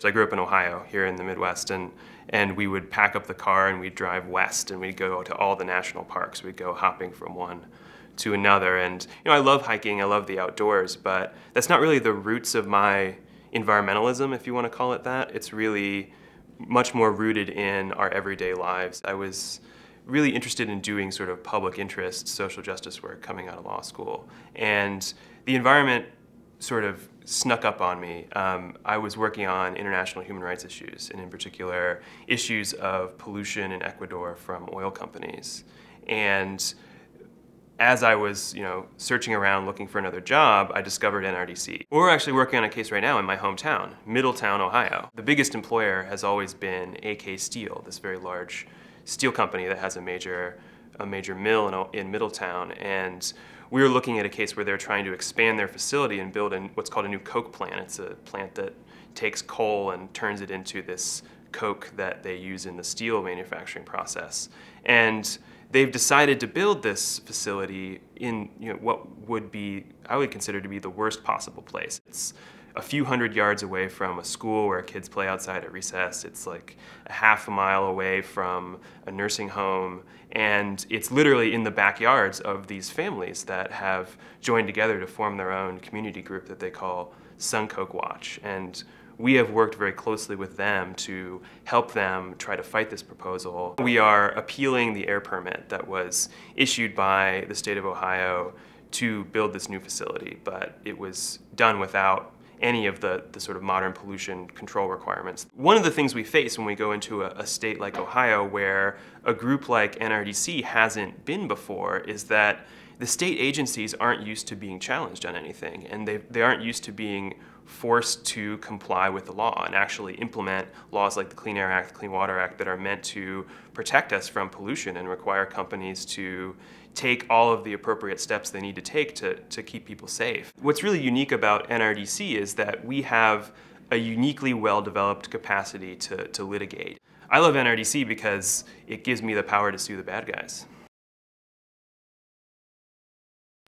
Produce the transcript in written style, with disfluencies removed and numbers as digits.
So I grew up in Ohio, here in the Midwest, and we would pack up the car and we'd drive west and we'd go to all the national parks. We'd go hopping from one to another. And I love hiking, I love the outdoors, but that's not really the roots of my environmentalism, if you want to call it that. It's really much more rooted in our everyday lives. I was really interested in doing sort of public interest, social justice work coming out of law school. And the environment sort of snuck up on me. I was working on international human rights issues, and in particular, issues of pollution in Ecuador from oil companies. And as I was, searching around looking for another job, I discovered NRDC. We're actually working on a case right now in my hometown, Middletown, Ohio. The biggest employer has always been AK Steel, this very large steel company that has a major mill in Middletown. And we were looking at a case where they're trying to expand their facility and build what's called a new coke plant. It's a plant that takes coal and turns it into this coke that they use in the steel manufacturing process. And they've decided to build this facility in what would be, I would consider to be the worst possible place. It's a few hundred yards away from a school where kids play outside at recess. It's like a half a mile away from a nursing home. And it's literally in the backyards of these families that have joined together to form their own community group that they call Sun Coke Watch. And we have worked very closely with them to help them try to fight this proposal. We are appealing the air permit that was issued by the state of Ohio to build this new facility, but it was done without any of the sort of modern pollution control requirements. One of the things we face when we go into a state like Ohio where a group like NRDC hasn't been before is that the state agencies aren't used to being challenged on anything, and they aren't used to being forced to comply with the law and actually implement laws like the Clean Air Act, Clean Water Act that are meant to protect us from pollution and require companies to take all of the appropriate steps they need to take to keep people safe. What's really unique about NRDC is that we have a uniquely well-developed capacity to litigate. I love NRDC because it gives me the power to sue the bad guys.